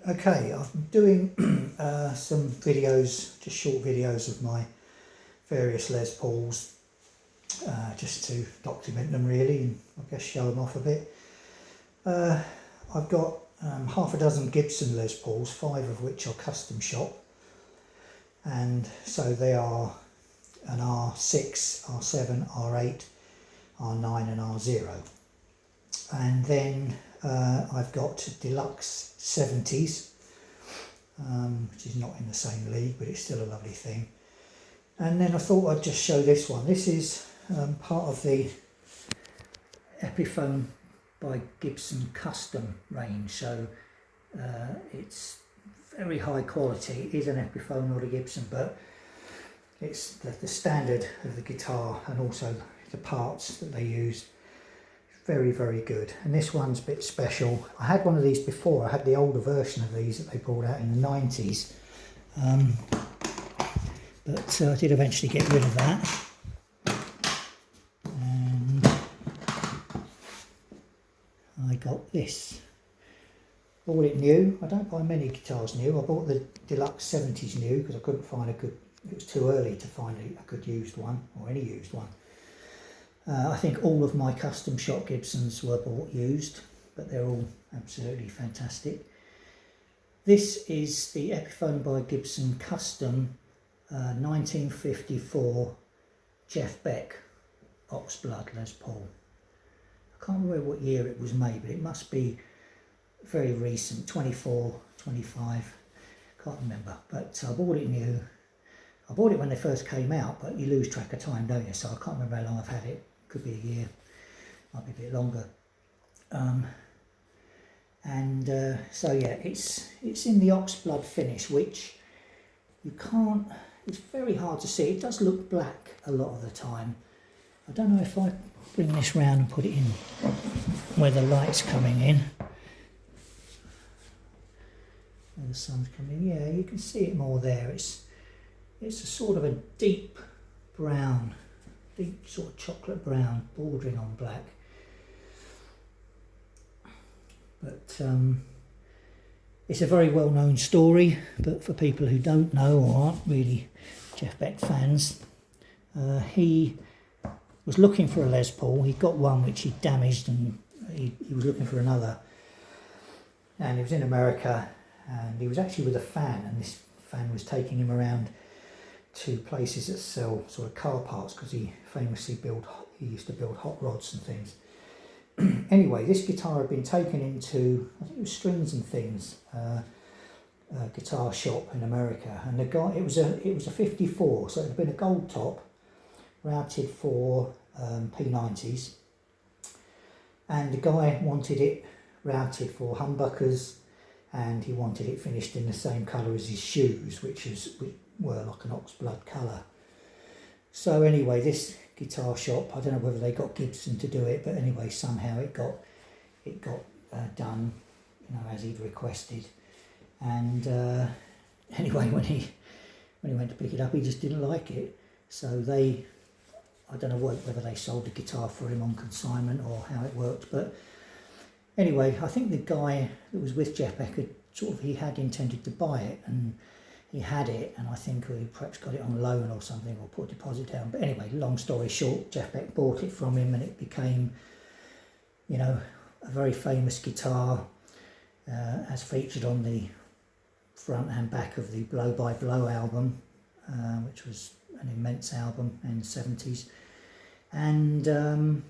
Okay, I've been doing some videos, just short videos of my various Les Pauls, just to document them really, and I guess show them off a bit. I've got half a dozen Gibson Les Pauls, 5 of which are custom shop, and so they are an R6, R7, R8, R9 and R0. And then I've got deluxe 70s, which is not in the same league, but it's still a lovely thing. And then I thought I'd just show this one. This is part of the Epiphone by Gibson custom range, so it's very high quality. It is an Epiphone, not a Gibson, but it's the standard of the guitar, and also the parts that they use. Very, very good. And this one's a bit special. I had one of these before. I had the older version of these that they brought out in the 90s, but I did eventually get rid of that. And I got this. Bought it new. I don't buy many guitars new. I bought the deluxe 70s new because I couldn't find a good, it was too early to find a good used one, or any used one. I think all of my custom shop Gibsons were bought used, but they're all absolutely fantastic. This is the Epiphone by Gibson custom 1954 Beck Oxblood Les Paul. I can't remember what year it was made, but it must be very recent, 24, 25, can't remember. But I bought it new. I bought it when they first came out, but you lose track of time, don't you? So I can't remember how long I've had it. Could be a year, might be a bit longer. So yeah, it's in the Oxblood finish, which you can't, it's very hard to see. It does look black a lot of the time. I don't know if I bring this round and put it in where the light's coming in. Where the sun's coming in, yeah, you can see it more there. It's a sort of a deep brown, deep sort of chocolate brown, bordering on black. But it's a very well-known story, but for people who don't know or aren't really Beck fans, he was looking for a Les Paul. He got one which he damaged, and he was looking for another. And he was in America, and he was actually with a fan, and this fan was taking him around to places that sell sort of car parts, because he famously used to build hot rods and things. Anyway, this guitar had been taken into, I think it was Strings and Things, a guitar shop in America, and the guy, it was a 54, so it had been a gold top, routed for P90s, and the guy wanted it routed for humbuckers, and he wanted it finished in the same colour as his shoes, which were like an Oxblood colour. So anyway, this guitar shop, I don't know whether they got Gibson to do it, but anyway, somehow it got done, you know, as he'd requested. And anyway, when he went to pick it up, he just didn't like it. So I don't know whether they sold the guitar for him on consignment or how it worked, but anyway, I think the guy that was with Beck had intended to buy it, and he had it, and I think he perhaps got it on loan or something, or put a deposit down. But anyway, long story short, Beck bought it from him, and it became, you know, a very famous guitar, as featured on the front and back of the Blow by Blow album, which was an immense album in the 70s, and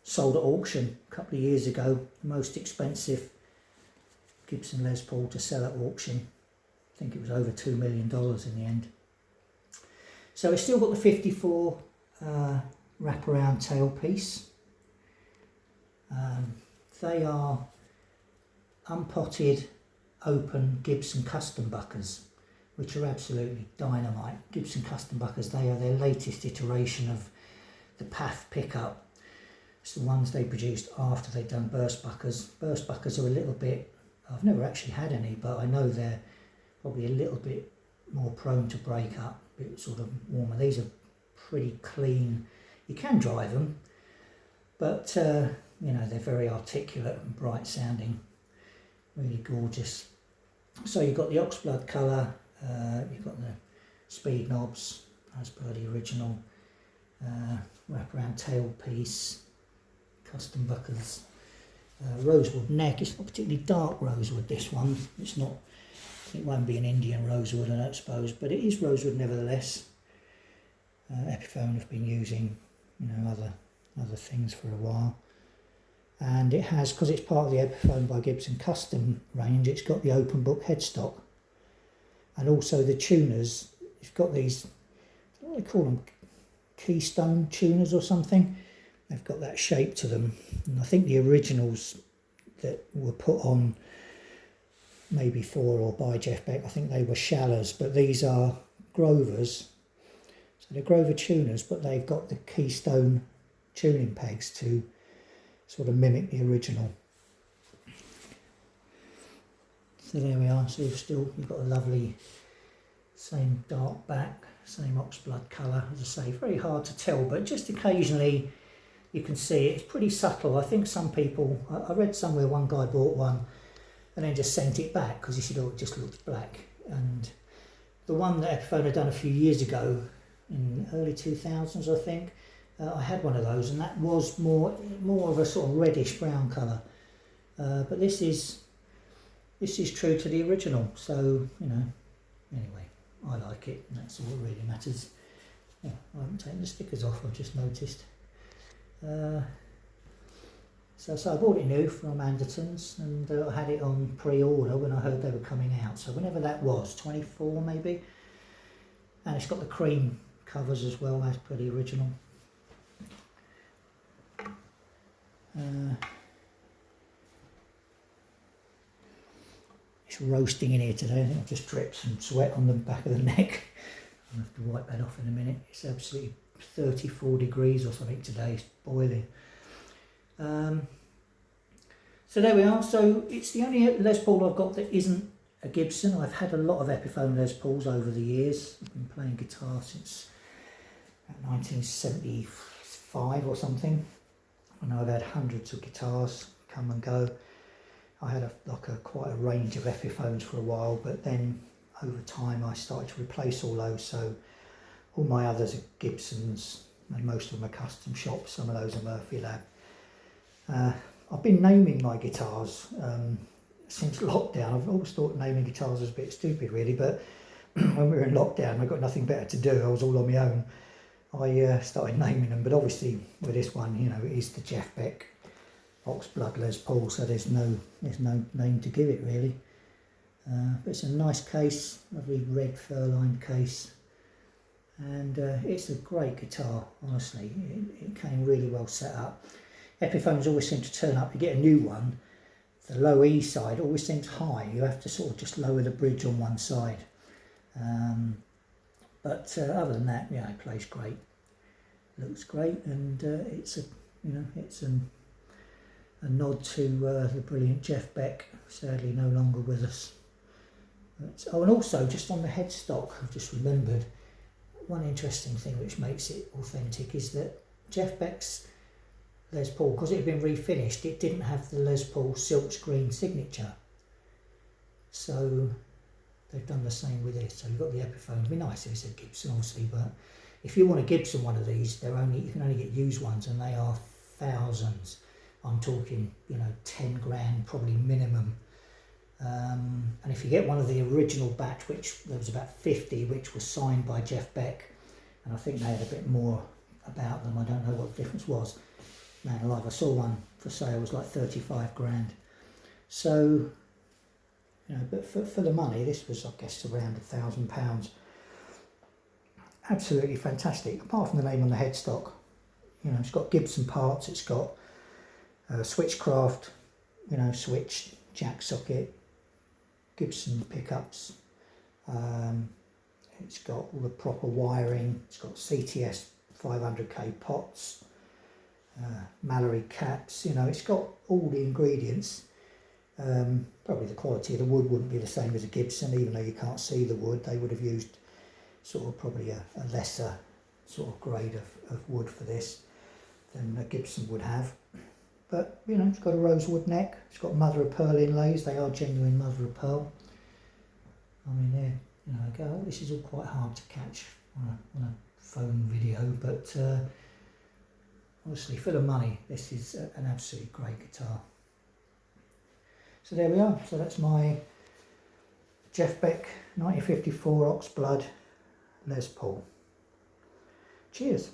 sold at auction a couple of years ago. The most expensive Gibson Les Paul to sell at auction. I think it was over $2 million in the end. So it's still got the 54 wraparound tailpiece. They are unpotted, open Gibson custom buckers, which are absolutely dynamite. Gibson custom buckers, they are their latest iteration of the Path pickup. It's the ones they produced after they'd done burst buckers. Burst buckers are a little bit, I've never actually had any, but I know they're probably a little bit more prone to break up, a bit sort of warmer. These are pretty clean. You can drive them, but you know, they're very articulate and bright sounding, really gorgeous. So you've got the Oxblood colour, you've got the speed knobs as per the original, wraparound tailpiece, custom buckles, rosewood neck. It's not particularly dark rosewood, this one. It's not, it won't be an Indian rosewood, I don't suppose, but it is rosewood nevertheless. Epiphone have been using, you know, other things for a while. And it has, because it's part of the Epiphone by Gibson custom range, it's got the open book headstock. And also the tuners, it's got these, what do they call them, keystone tuners or something. They've got that shape to them. And I think the originals that were put on maybe for or by Jeff Beck, I think they were Shallers, but these are Grovers. So they're Grover tuners, but they've got the keystone tuning pegs to sort of mimic the original. So there we are. So you've got a lovely same dark back, same Oxblood colour. As I say, very hard to tell, but just occasionally you can see it. It's pretty subtle. I think some people, I read somewhere one guy bought one and then just sent it back because he said, oh, it just looks black. And the one that Epiphone had done a few years ago, in early 2000s, I think, I had one of those, and that was more of a sort of reddish brown colour. But this is true to the original. So, you know, anyway, I like it, and that's all that really matters. Yeah, I haven't taken the stickers off, I've just noticed. So I bought it new from Anderton's, and I had it on pre-order when I heard they were coming out. So whenever that was, 24 maybe. And it's got the cream covers as well as per the original. It's roasting in here today. I think I've just dripped some sweat on the back of the neck. I'll have to wipe that off in a minute. It's absolutely 34 degrees or something today. It's boiling. So there we are. So it's the only Les Paul I've got that isn't a Gibson. I've had a lot of Epiphone Les Pauls over the years. I've been playing guitar since 1975 or something. I know I've had hundreds of guitars come and go. I had quite a range of Epiphones for a while, but then over time I started to replace all those. So all my others are Gibsons, and most of them are custom shops. Some of those are Murphy Lab. I've been naming my guitars since lockdown. I've always thought naming guitars was a bit stupid really, but when we were in lockdown, I got nothing better to do. I was all on my own. I started naming them, but obviously with this one, you know, it is the Jeff Beck Oxblood Les Paul, so there's no name to give it really. But it's a nice case, lovely red fur-lined case, and it's a great guitar. Honestly, it came really well set up. Epiphones always seem to turn up. You get a new one, the low E side always seems high. You have to sort of just lower the bridge on one side. But other than that, yeah, it plays great. Looks great, and it's a nod to the brilliant Jeff Beck, sadly no longer with us. But, oh, and also just on the headstock, I've just remembered one interesting thing which makes it authentic is that Jeff Beck's Les Paul, because it had been refinished, it didn't have the Les Paul silkscreen signature. So they've done the same with this. So you've got the Epiphone. It'd be nice if it's a Gibson, obviously, but if you want a Gibson one of these, you can only get used ones, and they are thousands. I'm talking, 10 grand probably minimum. And if you get one of the original batch, which there was about 50, which was signed by Jeff Beck, and I think they had a bit more about them. I don't know what the difference was. Man alive, I saw one for sale, it was like 35 grand. So, but for the money, this was, I guess, around £1,000. Absolutely fantastic, apart from the name on the headstock. It's got Gibson parts, it's got Switchcraft, switch, jack socket, Gibson pickups. It's got all the proper wiring, it's got CTS 500k pots, Mallory caps, it's got all the ingredients. Probably the quality of the wood wouldn't be the same as a Gibson, even though you can't see the wood. They would have used sort of probably a lesser sort of grade of wood for this than a Gibson would have. But it's got a rosewood neck, it's got mother of pearl inlays, they are genuine mother of pearl. I mean, this is all quite hard to catch on a phone video, but honestly, for the money, this is an absolutely great guitar. So there we are. So that's my Jeff Beck 1954 Oxblood Les Paul. Cheers.